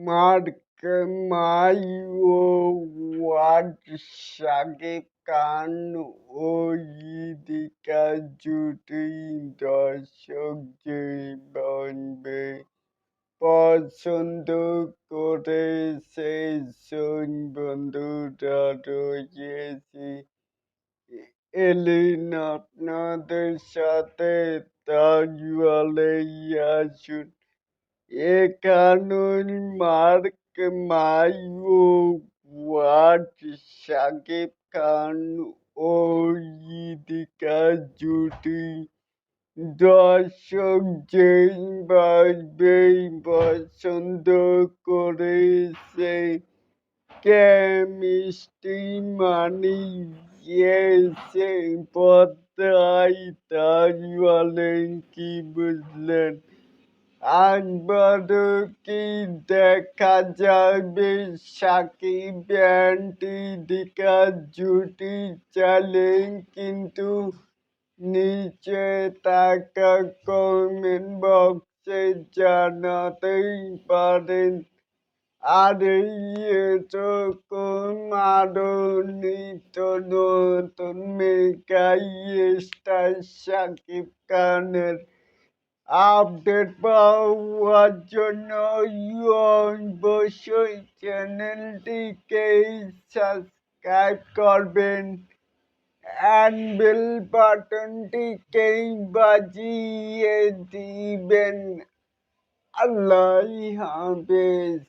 Mark Mayo word Shakib Khan ও ইদিকা জুটি দর্শক যে বলবে পছন্দ করে সেই বন্ধুরা রয়েছে এলেন আপনাদের সাথে তাজওয়ালে আসুন একানুল মার্ক মাইও ওয়াট শাকিব খান ও ইদিকা জুটি দর্শক যেভাবে পছন্দ করেছে কেমিস্ট্রি মানিয়েছে পদ্মায় তাজওয়ালেন কি বুঝলেন একবারও কি দেখা যাবে সাকিব অ্যান্ড ইদিকা জুটি চ্যালেঞ্জ কিন্তু নিচে থাকা কমেন্ট বক্সে জানাতেই পারেন আর এরকম আরো নিত্য নতুন মেগা স্টার সাকিব খানের আপডেট পাওয়ার জন্য অবশ্যই চ্যানেলটিকে সাবস্ক্রাইব করবেন অ্যান্ড বেল বাটনটিকে বাজিয়ে দিবেন। আল্লাহ হাফেজ।